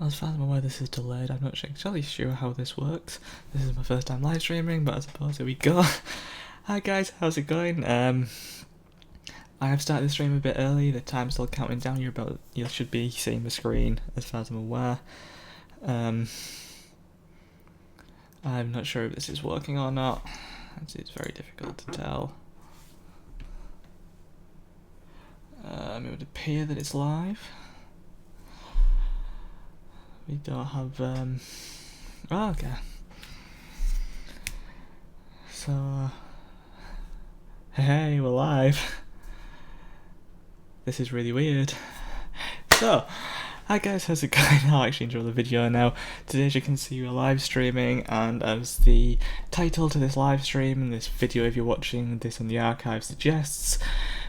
As far as I'm aware, this is delayed. I'm not exactly sure how this works. This is my first time live streaming, but I suppose here we go. Hi guys, how's it going? I have started the stream a bit early. The time's still counting down. You should be seeing the screen, as far as I'm aware. I'm not sure if this is working or not. It's very difficult to tell. It would appear that it's live. We don't have, oh, okay. So, hey, we're live. This is really weird. So, hi guys, how's it going? I'll actually enjoy the video now. Today, as you can see, we're live streaming, and as the title to this live stream and this video, if you're watching this on the archive, suggests,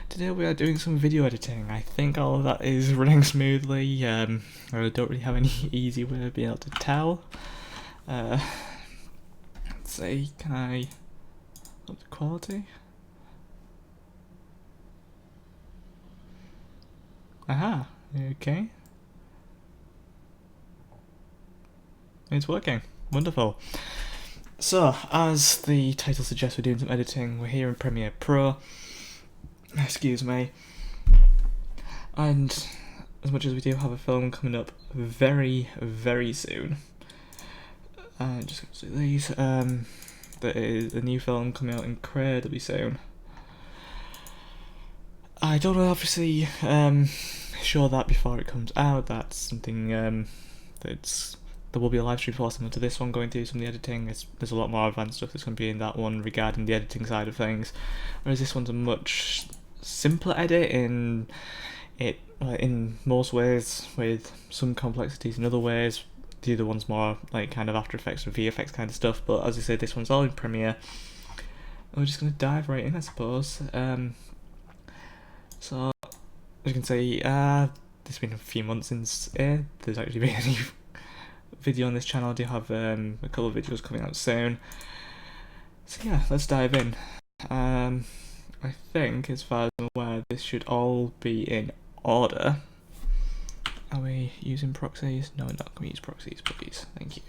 today we are doing some video editing. I think all of that is running smoothly. I don't really have any easy way of being able to tell. Let's see, can I up the quality? Aha, okay. It's working. Wonderful. So, as the title suggests, we're doing some editing. We're here in Premiere Pro. Excuse me. And as much as we do have a film coming up very, very soon, just going to see these. There is a new film coming out incredibly soon. I don't know, obviously, show that before it comes out. That's something there will be a live stream for similar to this one, going through some of the editing. There's a lot more advanced stuff that's going to be in that one regarding the editing side of things, whereas this one's a much simpler edit in most ways, with some complexities in other ways. The other one's more like kind of After Effects and VFX kind of stuff, but as I say, this one's all in Premiere. We're just going to dive right in, I suppose. So, as you can see, it's been a few months since there's actually been any video on this channel. I do have a couple of videos coming out soon. So yeah, let's dive in. I think, as far as I'm aware, this should all be in order. Are we using proxies? No, we're not going to use proxies, please. Thank you.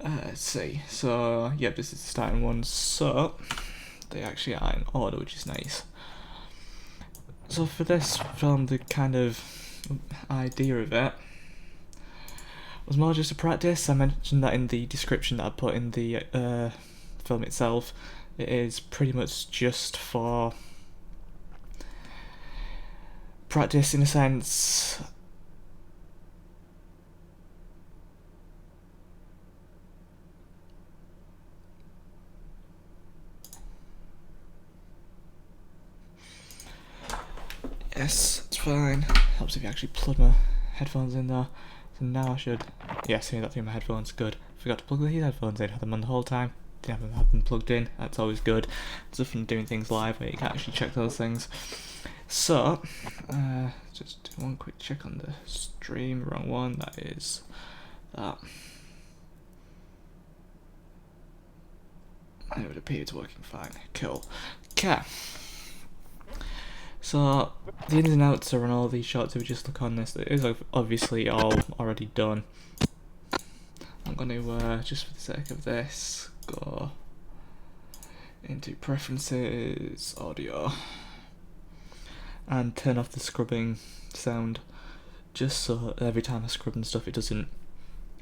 Let's see. So, yep, this is the starting one. So, they actually are in order, which is nice. So for this film, the kind of idea of it was more just a practice. I mentioned that in the description that I put in the film itself. It is pretty much just for practice, in a sense. Yes, it's fine. Helps if you actually plug my headphones in there. So now I should... Yeah, seeing that through my headphones, good. Forgot to plug these headphones in, had them on the whole time. Didn't have them plugged in, that's always good. It's often doing things live where you can actually check those things. So, just do one quick check on the stream. Wrong one, that is that. It would appear it's working fine. Cool. Okay. So, the ins and outs are on all these shots. If we just look on this, it is obviously all already done. I'm going to, just for the sake of this, go into preferences, audio, and turn off the scrubbing sound, just so every time I scrub and stuff it doesn't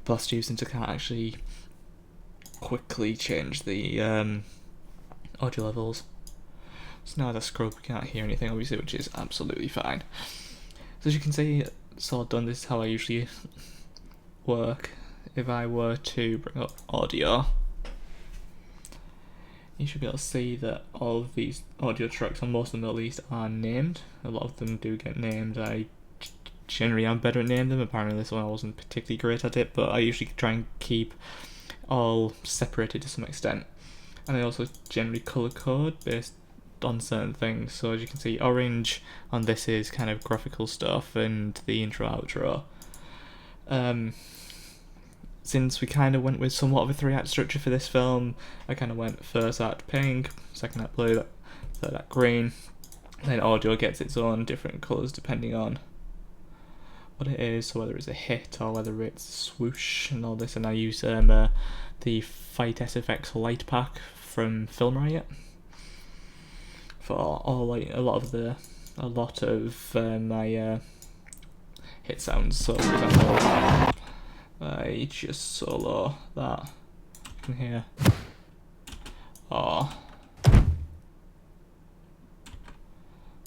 blast you, since I can't actually quickly change the audio levels. So now that I scrub, we can't hear anything obviously, which is absolutely fine. So as you can see, it's all done. This is how I usually work. If I were to bring up audio, you should be able to see that all of these audio tracks, or most of them at least, are named. A lot of them do get named. I generally am better at naming them. Apparently this one I wasn't particularly great at it, but I usually try and keep all separated to some extent. And I also generally colour code based on certain things. So as you can see, orange on this is kind of graphical stuff and the intro outro. Since we kind of went with somewhat of a 3-act structure for this film, I kind of went first act pink, second act blue, third act green, then audio gets its own different colours depending on what it is, so whether it's a hit or whether it's swoosh and all this, and I use the Fight SFX light pack from Film Riot for all a lot of my hit sounds. So for example, I just solo that in here, or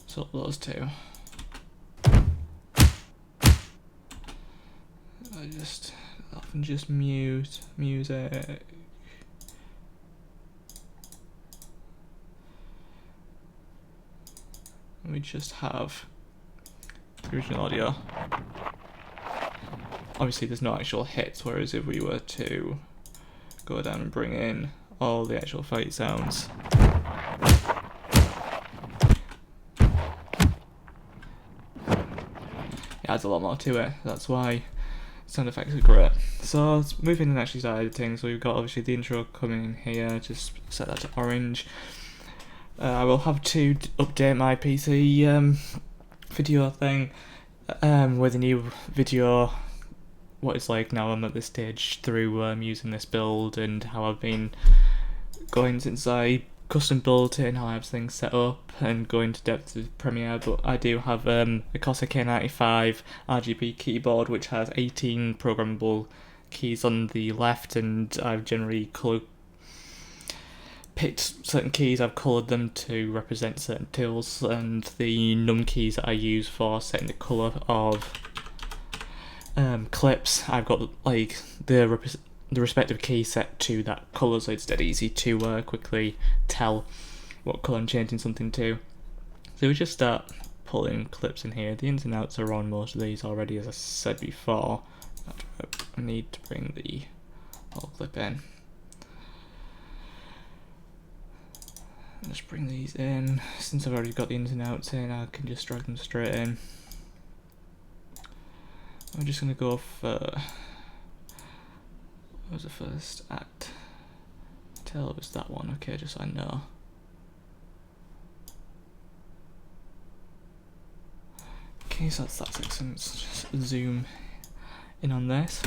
solo those two. I just often just mute music. And we just have the original audio. Obviously there's no actual hits, whereas if we were to go down and bring in all the actual fight sounds, it adds a lot more to it. That's why sound effects are great. So let's move in and actually start editing. So we've got obviously the intro coming in here, just set that to orange. I will have to update my PC video thing with a new video, what it's like now I'm at this stage through using this build and how I've been going since I custom built it and how I have things set up and go into depth with Premiere. But I do have a Corsair K95 RGB keyboard which has 18 programmable keys on the left, and I've generally picked certain keys, I've coloured them to represent certain tools, and the num keys that I use for setting the colour of clips, I've got like the respective key set to that colour, so it's dead easy to quickly tell what colour I'm changing something to. So we just start pulling clips in here. The ins and outs are on most of these already, as I said before. I need to bring the whole clip in. Just bring these in. Since I've already got the ins and outs in, I can just drag them straight in. I'm just going to go for, what was the first act? Tell it was that one, okay, just so I know. Okay, so that's excellent. Let's just zoom in on this.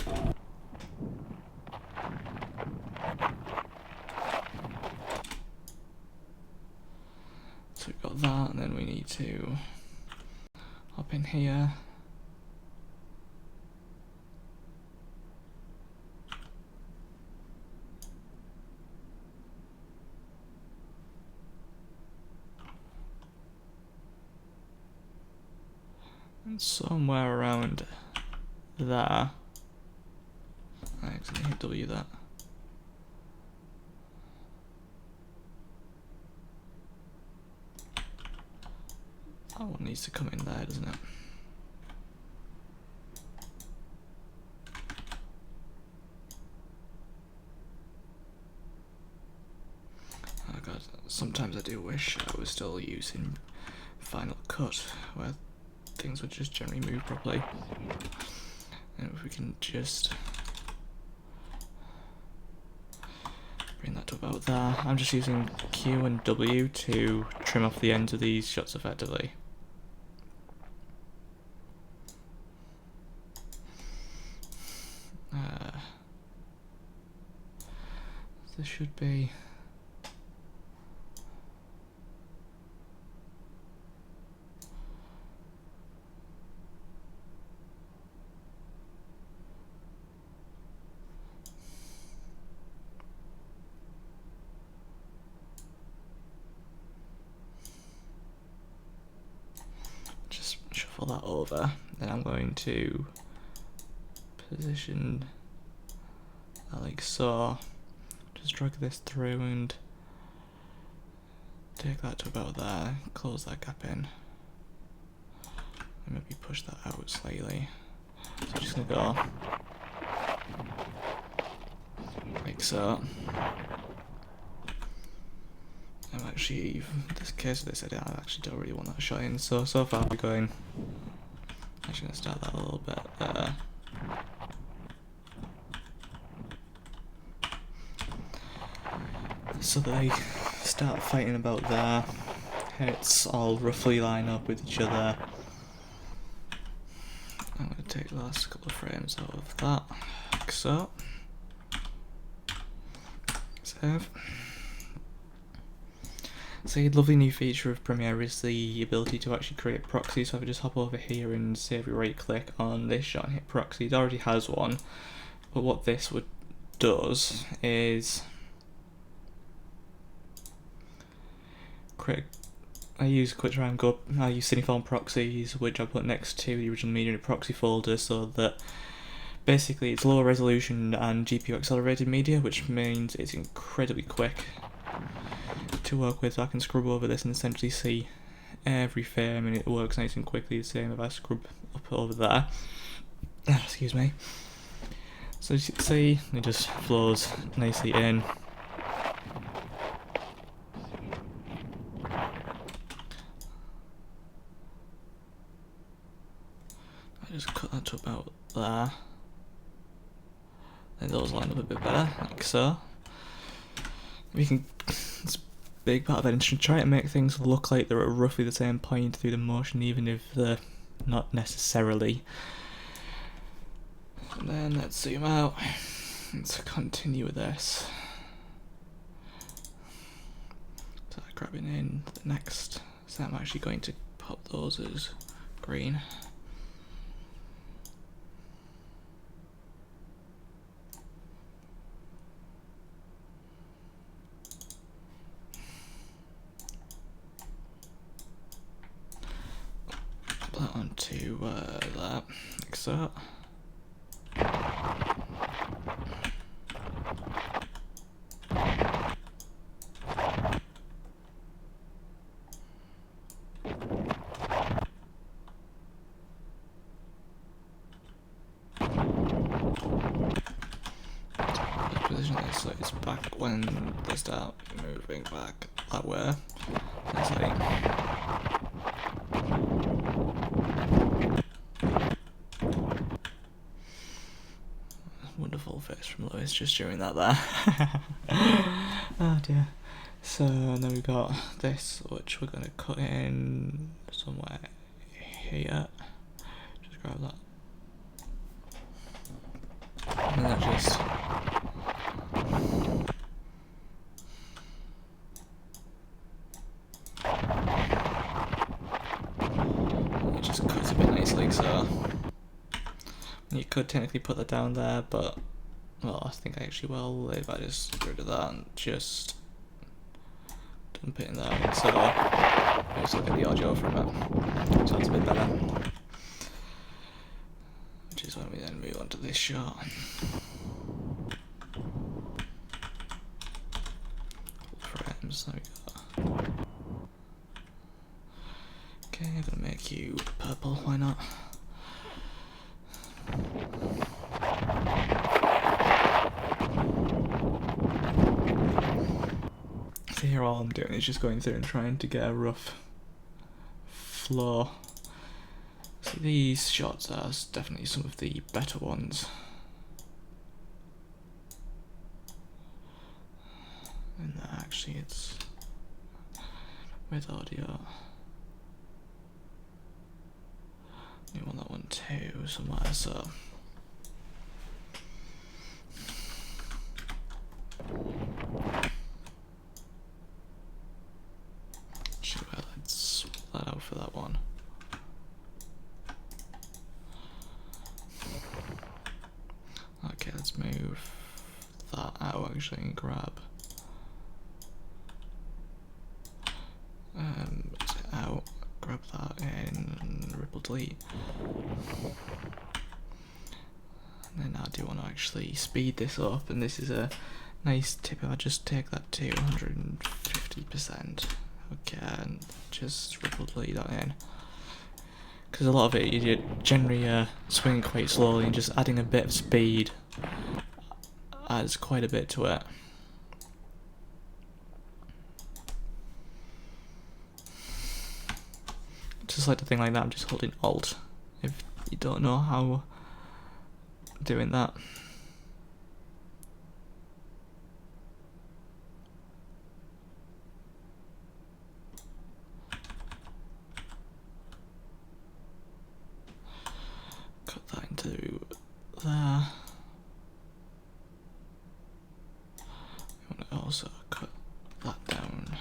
So we've got that, and then we need to hop in here. And somewhere around there, I actually hit W that. That one needs to come in there, doesn't it? Oh god, sometimes I do wish I was still using Final Cut, where things would just generally move properly. And if we can just bring that to about there. I'm just using Q and W to trim off the ends of these shots effectively. This should be just shuffle that over. Then I'm going to position that like so. Just drag this through and take that to about there, close that gap in, and maybe push that out slightly. So I'm just going to go like so. I'm actually, in this case of this edit, I actually don't really want that shot in, so far we're going, I'm actually going to start that a little bit there. So they start fighting about there, hits all roughly line up with each other. I'm going to last couple of frames out of that, like so. Save. So a lovely new feature of Premiere is the ability to actually create proxies. So if I just hop over here and say if we right click on this shot and hit proxy, it already has one. But what this does is create. I use QuickTime I use Cineform proxies, which I put next to the original media in a proxy folder, so that basically it's lower resolution and GPU accelerated media, which means it's incredibly quick to work with. I can scrub over this and essentially see every frame, and it works nice and quickly. The same if I scrub up over there. Excuse me. So as you can see, it just flows nicely in. I just cut that to about there. Then those line up a bit better, like so. We can. It's a big part of editing. Try to make things look like they're at roughly the same point through the motion, even if they're not necessarily. And then let's zoom out. Let's continue with this. So grabbing in the next. So I'm actually going to pop those as green. That onto that, like so. Position this so it's back when they start moving back that way. It's like wonderful face from Lewis just during that there. Oh dear. So then we've got this, which we're going to cut in somewhere here. Just grab that. And that just cuts a bit nicely, like so. You could technically put that down there, but well, I think I actually will if I just get rid of that and just dump it in there. Like so. Just look at the audio from it. Sounds a bit better. Which is when we then move on to this shot. Frames, there we go. Okay, I'm gonna make you purple, why not? So here all I'm doing is just going through and trying to get a rough flow. So these shots are definitely some of the better ones. And actually it's with audio. You want that one too somewhere, so actually, well, let's swap that out for that one. Okay, let's move that out actually and grab out, grab that in ripple delete. And then I do want to actually speed this up, and this is a nice tip. I'll just take that to 150%. Okay, and just ripple delete that in. Because a lot of it you generally swing quite slowly, and just adding a bit of speed adds quite a bit to it. Just like the thing like that, I'm just holding Alt if you don't know how doing that. Cut that into there. I want to also cut that down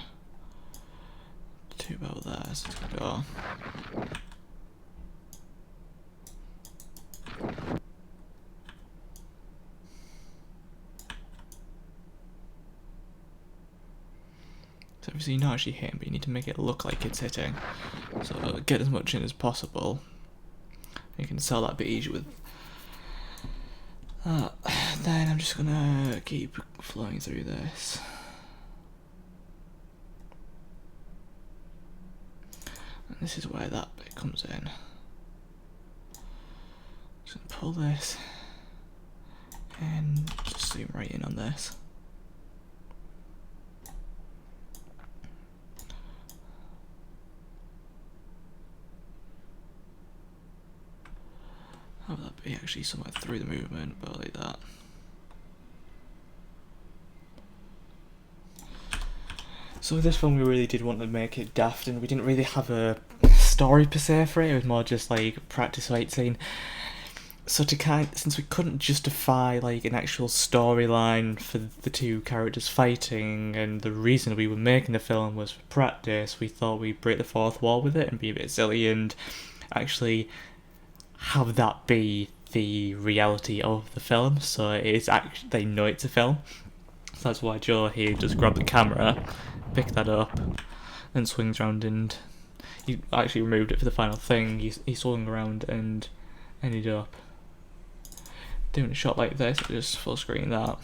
to about there, so it's going to go. So obviously you're not actually hitting, but you need to make it look like it's hitting. So get as much in as possible. You can sell that a bit easier with that. Then I'm just gonna keep flowing through this. And this is where that bit comes in. Just gonna pull this and just zoom right in on this. Have that be actually somewhere through the movement, but like that. So with this film we really did want to make it daft, and we didn't really have a story per se for it. It was more just like practice fight scene. So since we couldn't justify like an actual storyline for the two characters fighting, and the reason we were making the film was for practice, we thought we'd break the fourth wall with it and be a bit silly and actually have that be the reality of the film. So it's actually, they know it's a film. So that's why Joe here just grabbed the camera, picked that up, and swings around, and he actually removed it for the final thing. He swung around and ended up doing a shot like this, just full screen that.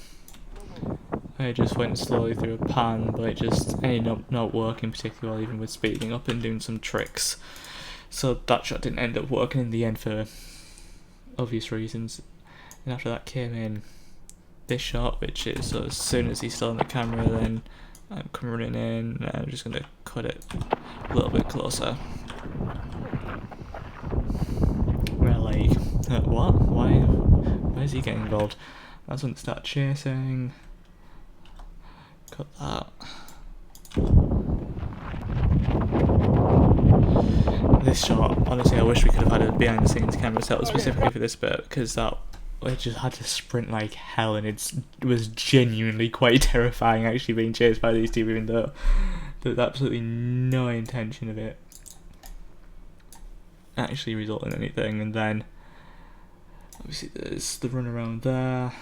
I just went slowly through a pan, but it just ended up not working particularly well, even with speeding up and doing some tricks. So that shot didn't end up working in the end for obvious reasons. And after that came in this shot, which is, so as soon as he's still on the camera, then I'm coming in and I'm just going to cut it a little bit closer. We're like, what? Why is he getting involved? That's when they start chasing. Cut that. This shot, honestly, I wish we could have had a behind the scenes camera set up specifically for this bit, because that I just had to sprint like hell, and it was genuinely quite terrifying actually being chased by these two, even though there's absolutely no intention of it actually resulting in anything. And then obviously there's the run around there.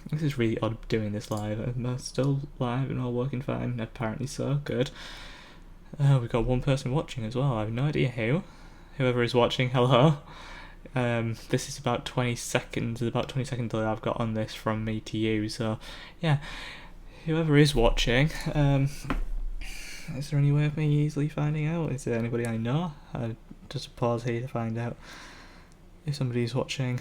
This is really odd doing this live. Am I still live and all working fine? Apparently so, good. We've got one person watching as well. I have no idea who. Whoever is watching, hello. This is about 20 seconds. There's about 20 second delay I've got on this from me to you. So, yeah. Whoever is watching, is there any way of me easily finding out? Is there anybody I know? Just pause here to find out if somebody's watching.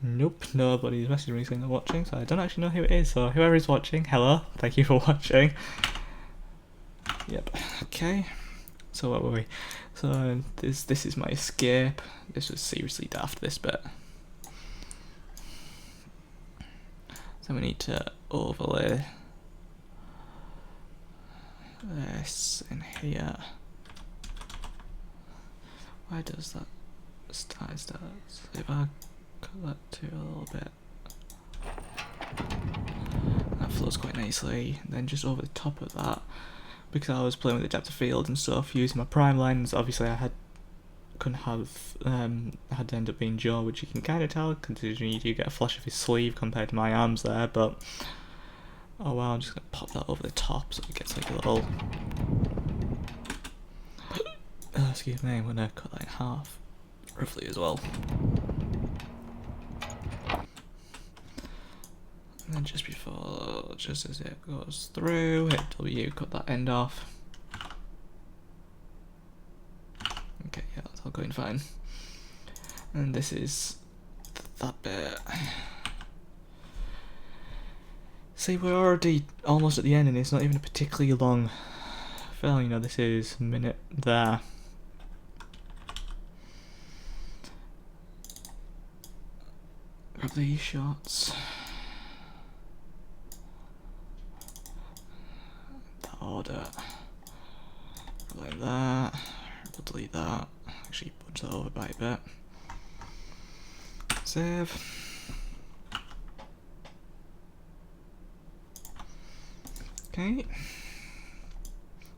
Nope, nobody's messaging me saying they're watching, so I don't actually know who it is. So whoever is watching, hello, thank you for watching. Yep, okay. So where were we? So this is my escape. This was seriously daft, this bit. So we need to overlay this in here. Why does that start? If I cut that to a little bit, that flows quite nicely. And then just over the top of that, because I was playing with the depth of field and stuff, using my prime lines, obviously I had to end up being Joe, which you can kind of tell considering you do get a flash of his sleeve compared to my arms there. But oh wow, I'm just gonna pop that over the top so it gets like a little excuse me, I'm gonna cut that in half roughly as well. And then just before, just as it goes through, hit W, cut that end off. Okay, yeah, that's all going fine. And this is that bit. See, we're already almost at the end, and it's not even a particularly long film. You know, this is a minute there. Grab these shots. Order like that. We'll delete that. Actually, punch that over by a bit. Save. Okay.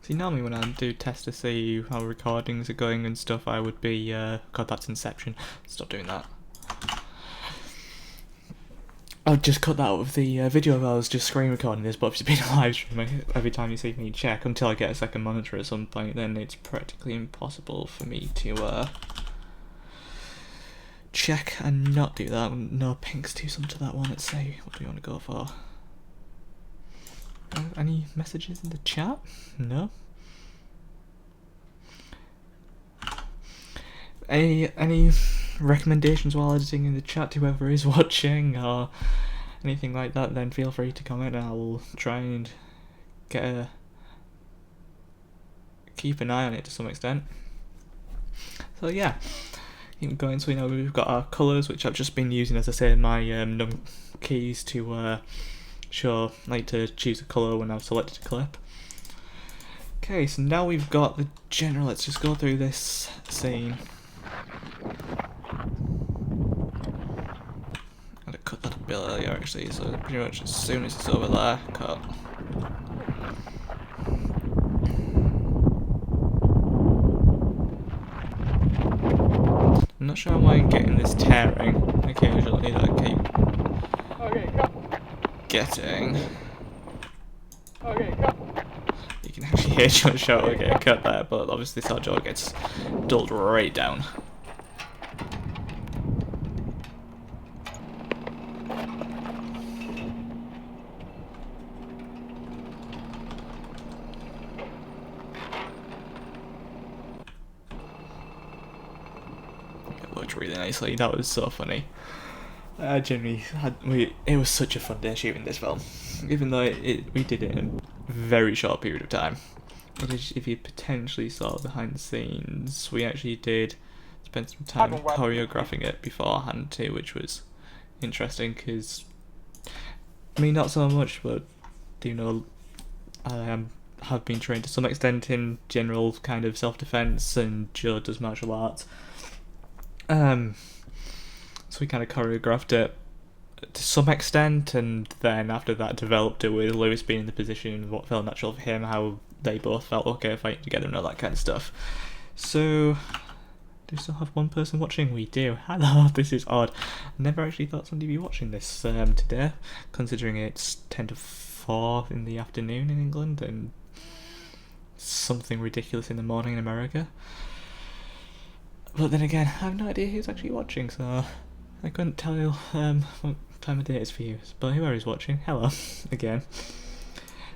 See, normally when I do test to see how recordings are going and stuff, I would be, God, that's Inception. Stop doing that. I'll just cut that out of the video if I was just screen recording this, but if it's been a live stream, every time you see me check, until I get a second monitor at some point, then it's practically impossible for me to check and not do that. No pinks twosome to that one. Let's see, what do we want to go for? Any messages in the chat? No? Any recommendations while editing in the chat to whoever is watching or anything like that, then feel free to comment and I'll try and keep an eye on it to some extent. So yeah, keep going. So we've got our colours, which I've just been using, as I say, in my num keys to show, like, to choose a colour when I've selected a clip. Okay, so now we've got the general. Let's just go through this scene. I cut that a bit earlier actually, so pretty much as soon as it's over there, cut. I'm not sure why I'm getting this tearing occasionally that I keep getting. You can actually hear John shout, okay, cut there, but obviously this jaw gets dulled right down. It looked really nicely, that was so funny. I genuinely it was such a fun day shooting this film, even though we did it in a very short period of time. If you potentially saw behind the scenes, we actually did spend some time choreographing it beforehand too, which was interesting because, I mean, not so much, but I have been trained to some extent in general kind of self-defense, and Joe does martial arts. So we kind of choreographed it to some extent, and then after that developed it with Lewis being in the position, what felt natural for him, how they both felt okay fighting together and all that kind of stuff. So, do we still have one person watching? We do. Hello, this is odd. Never actually thought somebody would be watching this today, considering it's 10 to 4 in the afternoon in England and something ridiculous in the morning in America. But then again, I have no idea who's actually watching, so I couldn't tell you what time of day it is for you. But whoever is watching, hello again.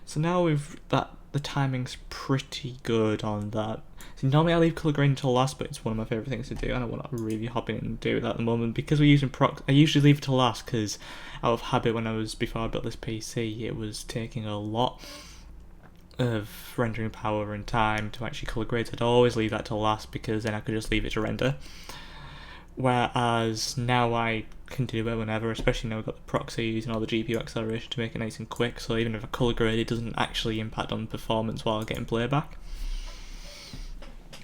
So now the timing's pretty good on that. So normally I leave colour grading until last, but it's one of my favourite things to do, and I want to really hop in and do that at the moment because we're using prox. I usually leave it till last because out of habit, before I built this PC, it was taking a lot of rendering power and time to actually colour grade. So I'd always leave that till last because then I could just leave it to render. Whereas now I can do it whenever, especially now we've got the proxies and all the GPU acceleration to make it nice and quick, so even if I colour grade it doesn't actually impact on performance while getting playback.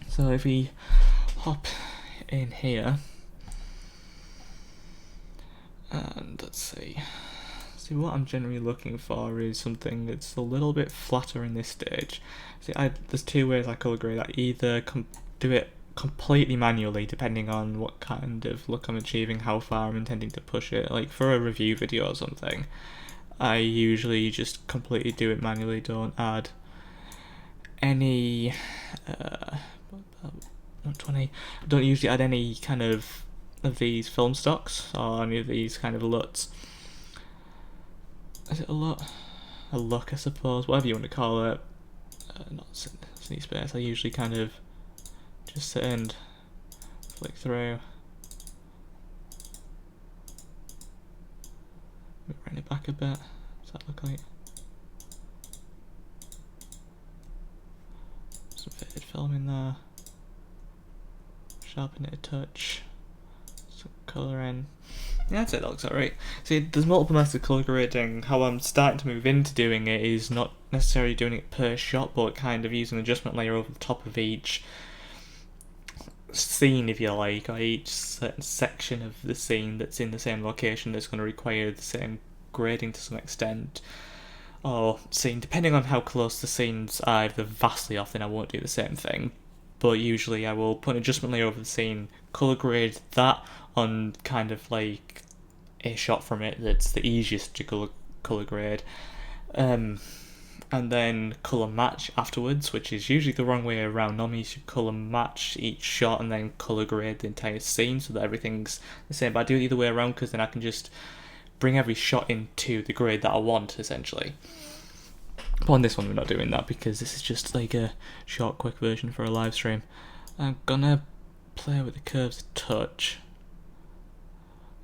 So if we hop in here, and let's see what I'm generally looking for is something that's a little bit flatter in this stage. See, there's two ways I colour grade. I either do it completely manually, depending on what kind of look I'm achieving, how far I'm intending to push it. Like for a review video or something, I usually just completely do it manually, don't add any 120. I don't usually add any kind of these film stocks or any of these kind of LUTs. Is it a LUT? A look, I suppose, whatever you want to call it. Not sneak space. I usually kind of just sit and flick through. Bring it back a bit. Does that look like? Some faded film in there. Sharpen it a touch. Some colour in. Yeah, I'd say that looks alright. See, there's multiple methods of colour grading. How I'm starting to move into doing it is not necessarily doing it per shot, but kind of using an adjustment layer over the top of each scene, if you like, or each certain section of the scene that's in the same location that's going to require the same grading to some extent, or scene, depending on how close the scenes are. If they're vastly off, then I won't do the same thing. But usually I will put an adjustment layer over the scene, colour grade that on kind of like a shot from it that's the easiest to colour grade, and then colour match afterwards, which is usually the wrong way around. Normally you should colour match each shot and then colour grade the entire scene so that everything's the same. But I do it the other way around because then I can just bring every shot into the grade that I want, essentially. But on this one we're not doing that because this is just like a short, quick version for a live stream. I'm gonna play with the curves a touch.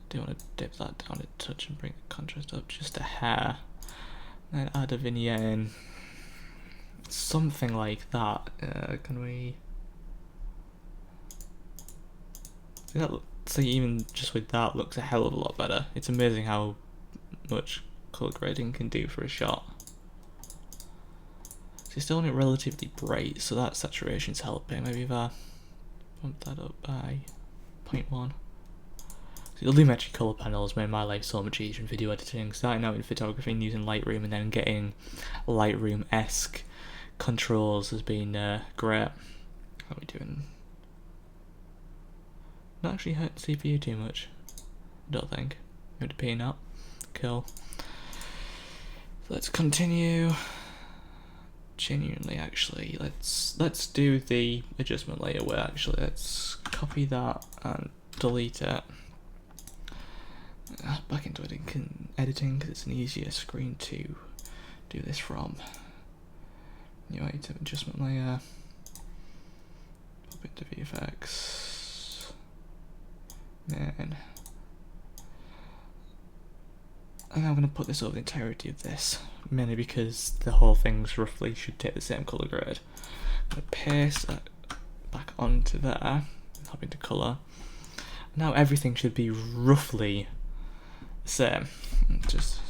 I do want to dip that down a touch and bring the contrast up just a hair. Then add a vignette in. Something like that. Can we... See, even just with that looks a hell of a lot better. It's amazing how much colour grading can do for a shot. So you still want it relatively bright, so that saturation's helping. Maybe if I bump that up by 0.1. So the Lumetri colour panels made my life so much easier in video editing. Starting out in photography and using Lightroom and then getting Lightroom-esque controls has been great. How are we doing? Not actually hurt CPU too much, I don't think. Maybe the peanut. Cool. So let's continue. Genuinely, actually, let's do the adjustment layer where actually let's copy that and delete it. Back into editing because it's an easier screen to do this from. New item, adjustment layer. Pop into VFX. And I'm going to put this over the entirety of this, mainly because the whole thing's roughly should take the same colour grade. I'm going to paste that back onto there, hop into colour. Now everything should be roughly the same. Just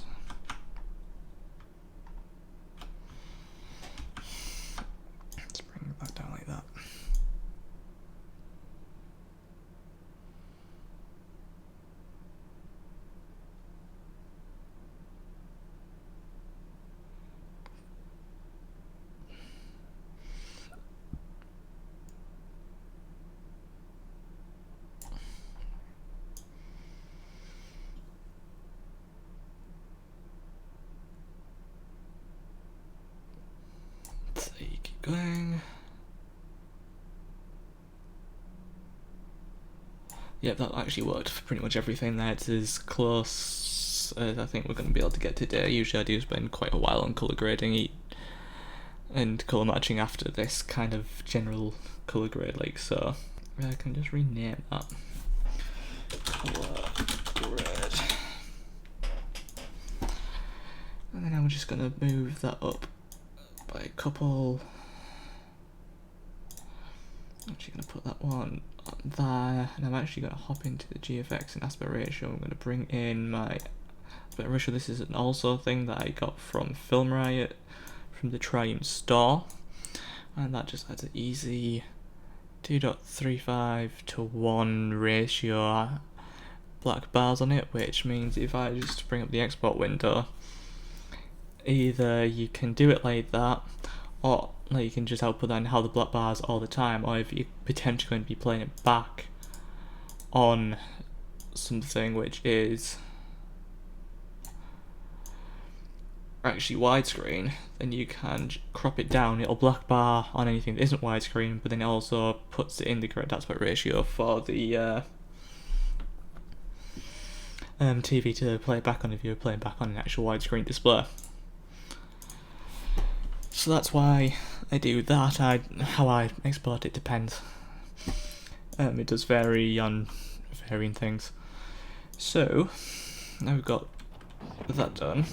let's bring that down like that. Keep going. Yep, that actually worked for pretty much everything there. It's as close as I think we're going to be able to get today. Usually I do spend quite a while on colour grading and colour matching after this kind of general colour grade, like so. I can just rename that. Colour grade. And then I'm just going to move that up by a couple. I'm actually going to put that one on there, and I'm actually going to hop into the GFX and aspect ratio. I'm going to bring in my aspect ratio. This is an also thing that I got from Film Riot from the Triumph store, and that just adds an easy 2.35 to 1 ratio black bars on it, which means if I just bring up the export window, either you can do it like that, or like you can just output that and have the black bars all the time, or if you're potentially going to be playing it back on something which is actually widescreen, then you can crop it down. It'll black bar on anything that isn't widescreen, but then it also puts it in the correct aspect ratio for the TV to play it back on if you're playing back on an actual widescreen display. So that's why I do that. How I export it depends. It does vary on varying things. So now we've got that done.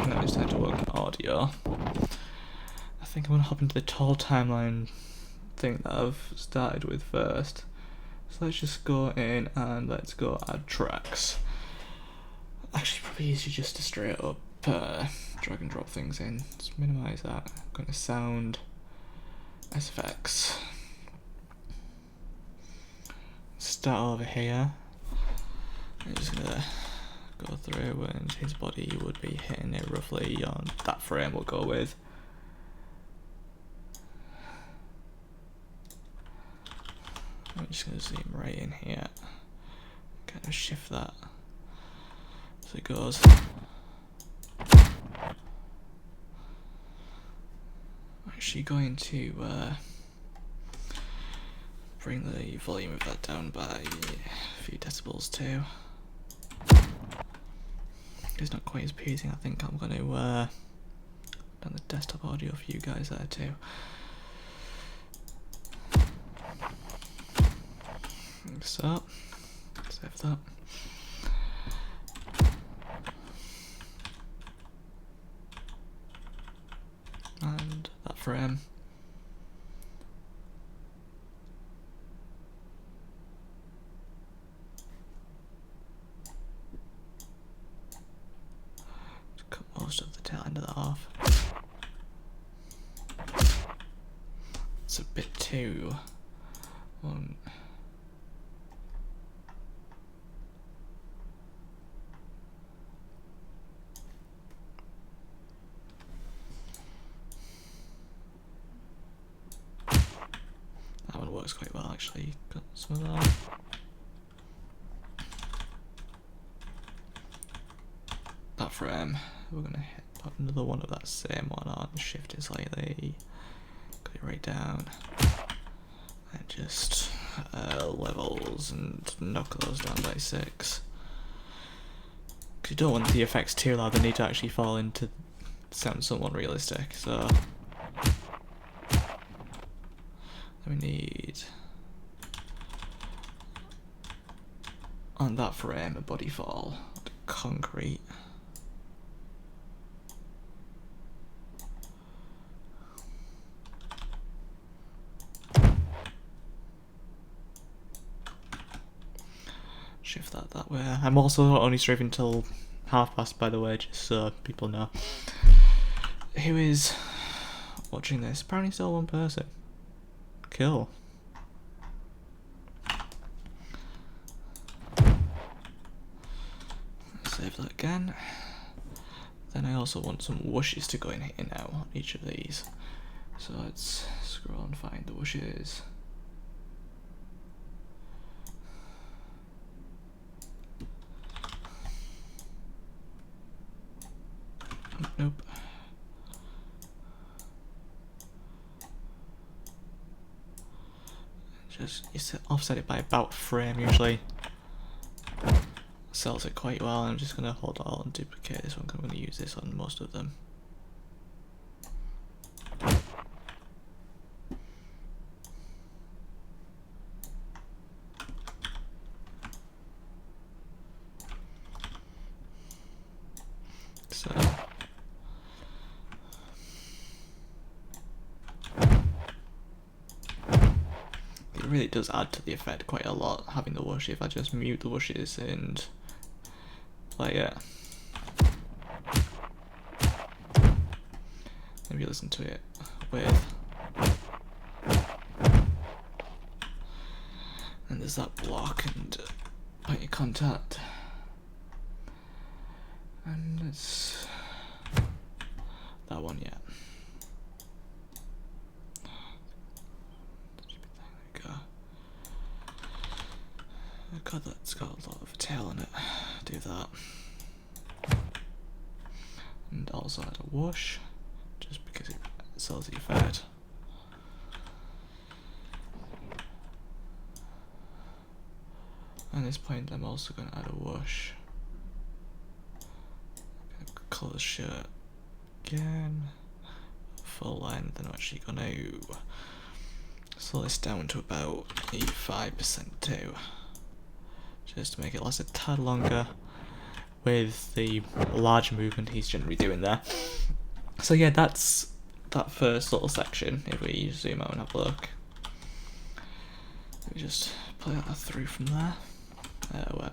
Now it's time to work on audio. I think I'm gonna hop into the tall timeline thing that I've started with first. So let's just go in and let's go add tracks. Actually, probably easier just to straight up drag and drop things in. Let's minimize that. I'm going to sound SFX. Start over here. I'm just gonna go through, and his body would be hitting it roughly on that frame we'll go with. I'm just gonna zoom right in here, kind of shift that so it goes. I'm actually going to bring the volume of that down by a few decibels too. It's not quite as pleasing. I think I'm going to down the desktop audio for you guys there too. So, save that. And that frame. Cut most of the tail end of that off. It's a bit too that one works quite well actually. Got some of that. That frame, we're gonna put another one of that same one on, shift it slightly, cut it right down, and just levels and knock those down by 6. Because you don't want the effects too loud, they need to actually fall into sound somewhat realistic, so we need on that frame a body fall, concrete. Shift that way. I'm also only streaming till past, by the way, just so people know. Who is watching this? Apparently still one person. Cool. Save that again. Then I also want some whooshes to go in here now on each of these. So let's scroll and find the whooshes. Nope. Just you offset it by about frame usually. Sells it quite well. I'm just gonna hold all and duplicate this one because I'm gonna use this on most of them. So it really does add to the effect quite a lot having the whoosh. If I just mute the whooshes and play it, maybe listen to it with, and there's that block and point of contact, and it's that one, yeah. God, that's got a lot of tail in it. Do that. And also add a whoosh, just because it sells the effect. At this point, I'm also going to add a whoosh. Colour the shirt again, full length, and I'm actually going to slow this down to about 85% too. Just to make it last a tad longer with the large movement he's generally doing there. So yeah, that's that first little section. If we zoom out and have a look, let me just play that through from there. To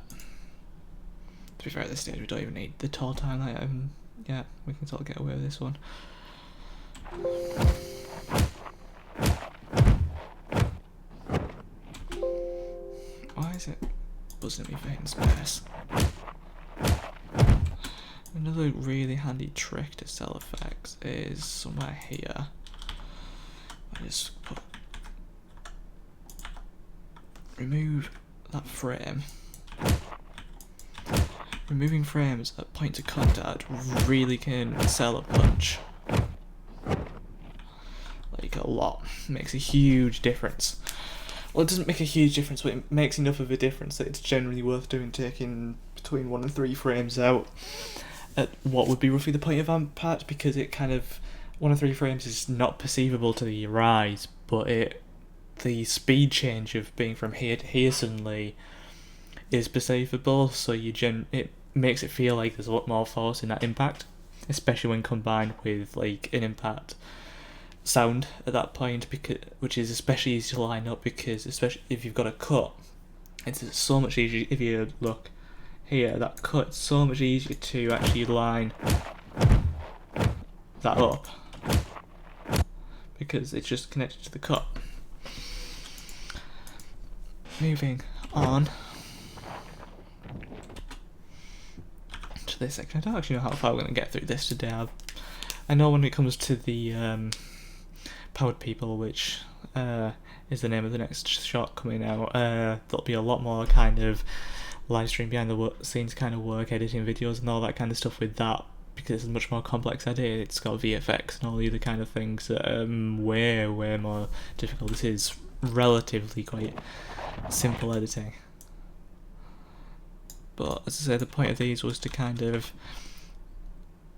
be fair, at this stage we don't even need the tall timeline. Yeah, we can sort of get away with this one. is it buzzing at me for hitting space? Another really handy trick to sell effects is somewhere here. I just remove that frame. Removing frames at points of contact really can sell a punch. Like a lot. Makes a huge difference. Well, it doesn't make a huge difference, but it makes enough of a difference that it's generally worth doing, taking between 1 and 3 frames out at what would be roughly the point of impact, because it kind of 1 or 3 frames is not perceivable to your eyes, but the speed change of being from here to here suddenly is perceivable, so it makes it feel like there's a lot more force in that impact, especially when combined with like an impact sound at that point, which is especially easy to line up, because especially if you've got a cut, it's so much easier. If you look here, that cut, it's so much easier to actually line that up because it's just connected to the cut. Moving on to this section. I don't actually know how far we're going to get through this today. I know when it comes to the Powered People, which is the name of the next shot coming out, there'll be a lot more kind of live stream behind the scenes kind of work, editing videos and all that kind of stuff with that, because it's a much more complex idea. It's got VFX and all the other kind of things that are way more difficult. This is relatively quite simple editing. But as I say, the point of these was to kind of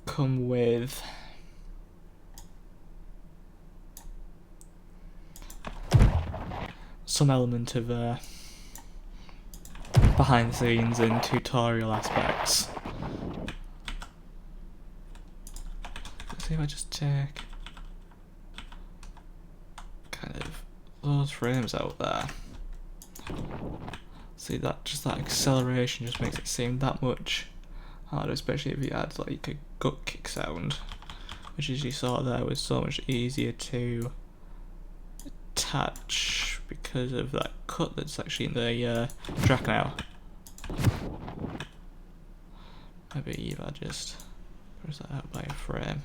come with some element of behind the scenes and tutorial aspects. Let's see if I just take kind of those frames out there. See, that just that acceleration just makes it seem that much harder, especially if you add like a gut kick sound, which, as you saw there, was so much easier to attach because of that cut that's actually in the track now. Maybe if I just push that out by a frame,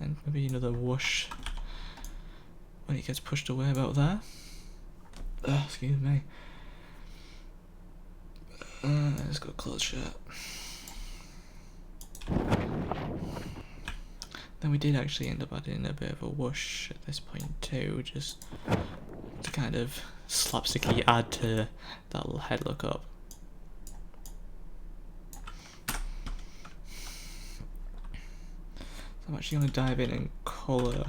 and maybe another whoosh when it gets pushed away about there. Excuse me. Let's go close shot. Then we did actually end up adding a bit of a whoosh at this point too, just to kind of slapsticky add to that little head look up. So I'm actually going to dive in and colour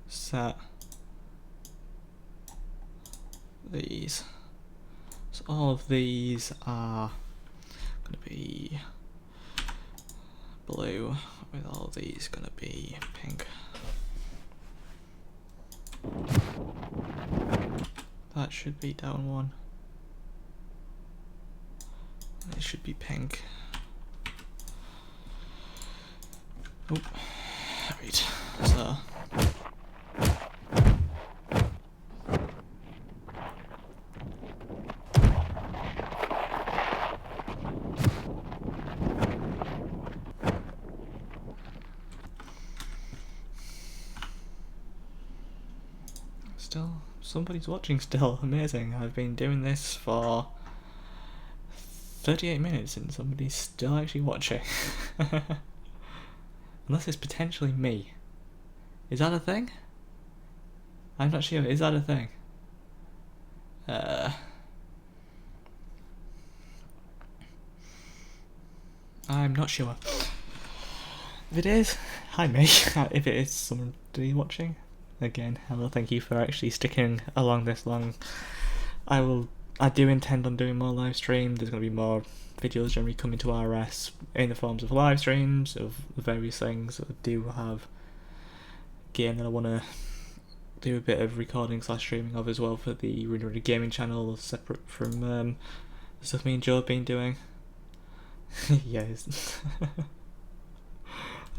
set these. So all of these are going to be blue, with all of these going to be pink. That should be down one. It should be pink. Oh, right. So still, somebody's watching still. Amazing. I've been doing this for 38 minutes and somebody's still actually watching. Unless it's potentially me. Is that a thing? I'm not sure. Is that a thing? I'm not sure. If it is, hi me. If it is somebody watching, again, hello, thank you for actually sticking along this long. I do intend on doing more live stream. There's going to be more videos generally coming to RS in the forms of live streams of various things. I do have game that I want to do a bit of recording / streaming of as well for the Running Gaming channel, separate from the stuff me and Joe have been doing. Yes.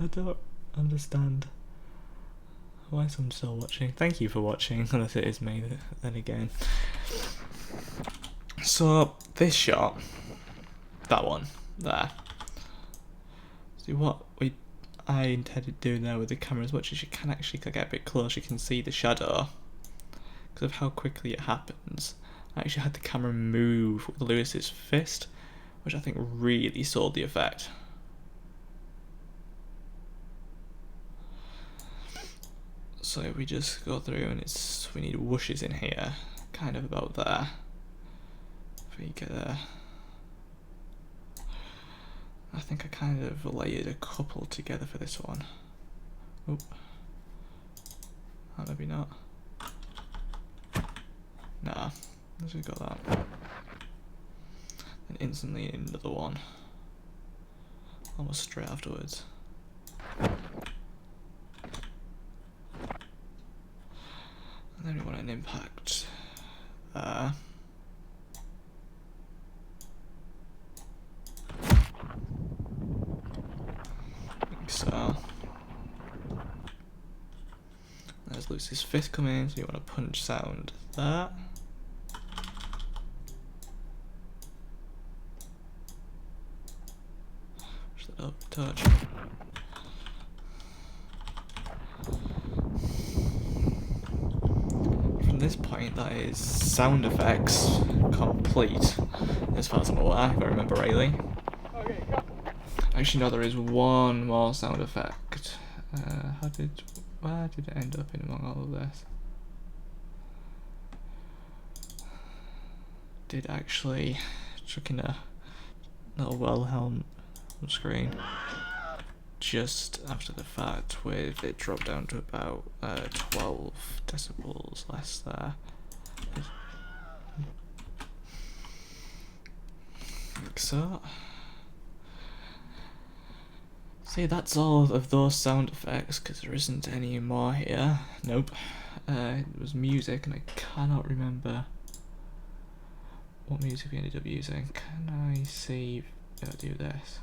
I don't understand why is someone still watching? Thank you for watching, unless it is me then again. So this shot, that one there. See what I intended doing there with the camera, as much as you can actually get a bit close, you can see the shadow because of how quickly it happens. I actually had the camera move with Lewis's fist, which I think really sold the effect. So we just go through and we need whooshes in here, kind of about there. If we get there. I think I kind of layered a couple together for this one. Oh, maybe not. Nah, let's just got that. And instantly another one. Almost straight afterwards. And then we want an impact. So there's Lucy's fist coming in, so you want a punch sound there. Push that up, touch. From this point, that is sound effects complete, as far as I'm aware, if I remember rightly. Actually, no, there is one more sound effect. Where did it end up in among all of this? Did actually chuck in a little Wilhelm on screen just after the fact, with it dropped down to about 12 decibels less there. Like so. See, that's all of those sound effects, because there isn't any more here. Nope. It was music, and I cannot remember what music we ended up using. Can I see if I do this?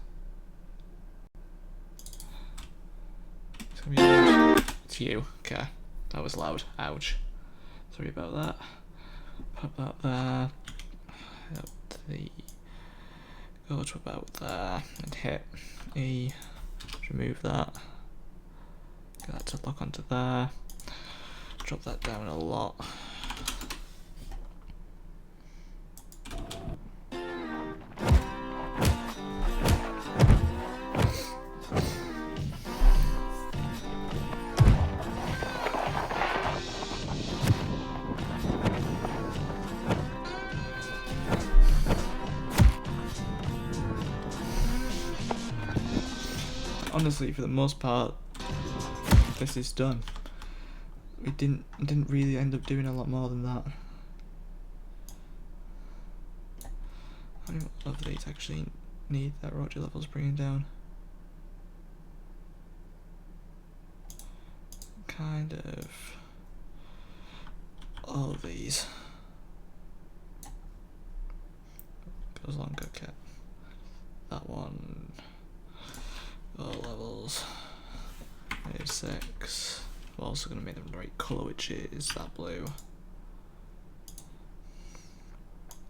It's you. Okay. That was loud. Ouch. Sorry about that. Pop that there. Go to about there and hit E. Remove that. Get that to lock onto there. Drop that down a lot. Honestly, for the most part, this is done. We didn't really end up doing a lot more than that. How many of these actually need that Roger levels bringing down? Kind of all of these. Goes along, okay. That one. All levels. Maybe 6. We're also going to make them the right colour, which is that blue.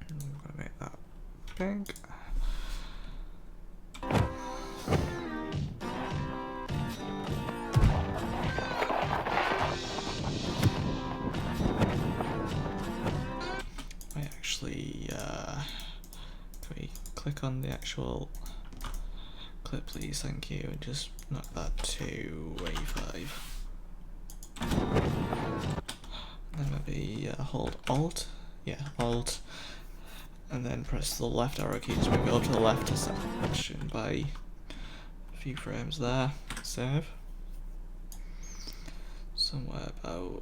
And we're going to make that pink. I actually, can we click on the actual clip, please? Thank you. And just knock that to 85. And then maybe hold Alt. Yeah, Alt. And then press the left arrow key to move it up to the left section by a few frames there. Save. Somewhere about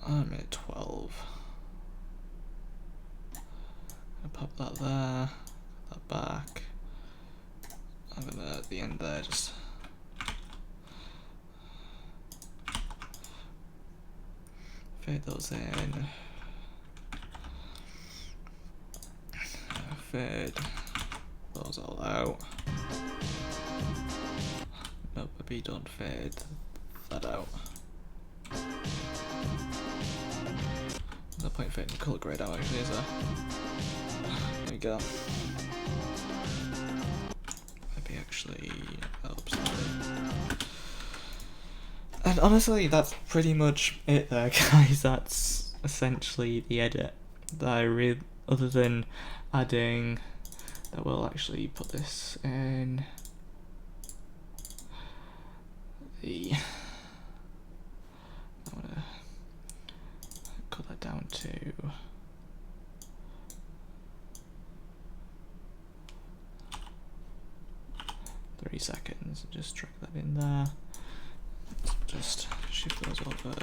minute 12. I'll pop that there, put that back. I'm gonna at the end there just fade those in. Fade those all out. Nope, maybe don't fade that out. point fading the colour grade out actually, is there? There we go. Maybe actually helps. And honestly, that's pretty much it there, guys. That's essentially the edit that I really, other than adding, that will actually put this in the, I want to cut that down to 3 seconds, and just drag that in there. Just shift those over,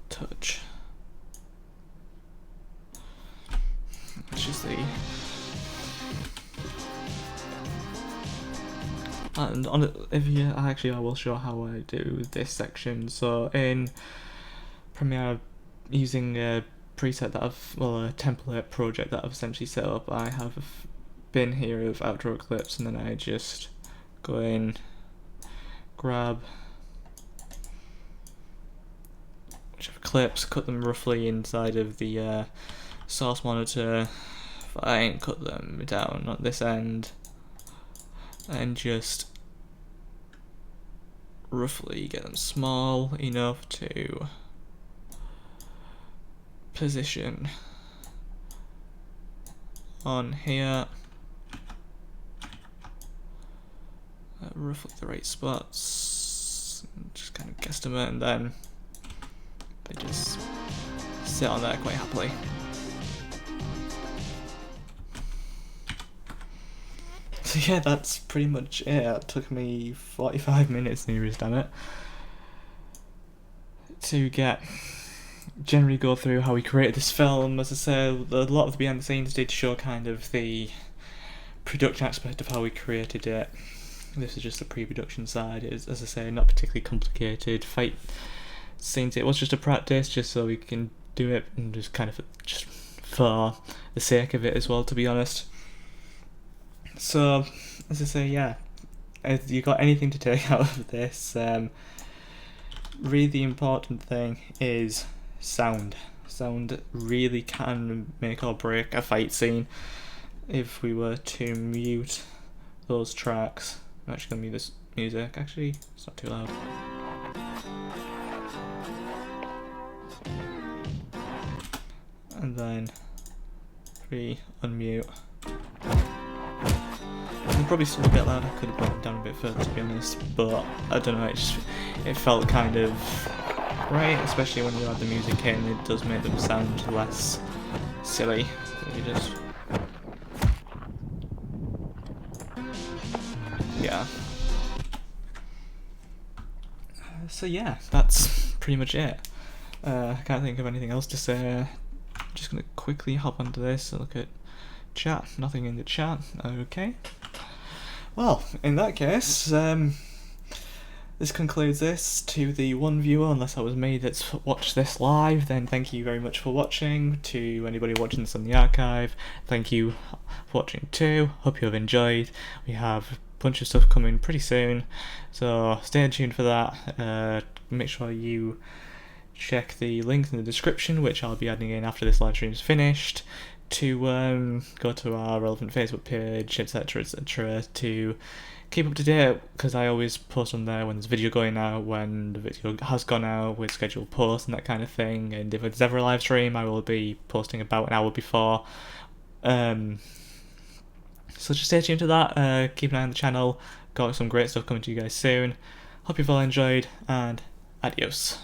touch. That's just the, and on it, if you actually, I will show how I do this section. So in Premiere, using a preset that I've, well, a template project that I've essentially set up, I have a bin here of outdoor clips, and then I just go in, grab whichever clips, cut them roughly inside of the source monitor, fine, cut them down at this end, and just roughly get them small enough to position on here, roughly the right spots, just kind of guesstimate, and then they just sit on there quite happily. So yeah, that's pretty much it. It took me 45 minutes nearly, damn it, to generally go through how we created this film. As I say, a lot of the behind the scenes did show kind of the production aspect of how we created it. This is just the pre-production side. It's, as I say, not particularly complicated fight scenes. It was just a practice, just so we can do it, and just kind of just for the sake of it as well, to be honest. So, as I say, yeah, if you got anything to take out of this, really the important thing is sound. Sound really can make or break a fight scene. If we were to mute those tracks, I'm actually going to mute this music. Actually, it's not too loud. And then unmute. And probably still a bit loud. I could have brought it down a bit further, to be honest, but I don't know, it felt kind of right, especially when you add the music in. It does make them sound less silly. You just, yeah. So yeah, that's pretty much it. I can't think of anything else to say. I'm just gonna quickly hop onto this and look at chat. Nothing in the chat. Okay. Well, in that case, this concludes this. To the one viewer, unless that was me that's watched this live, then thank you very much for watching. To anybody watching this on the archive, thank you for watching too. Hope you have enjoyed. We have a bunch of stuff coming pretty soon, so stay tuned for that. Make sure you check the links in the description, which I'll be adding in after this live stream is finished, to go to our relevant Facebook page, etc, etc, to keep up to date, because I always post on there when there's a video going out, when the video has gone out with scheduled posts and that kind of thing, and if it's ever a live stream I will be posting about an hour before. So just stay tuned to that, keep an eye on the channel, got some great stuff coming to you guys soon. Hope you've all enjoyed, and adios.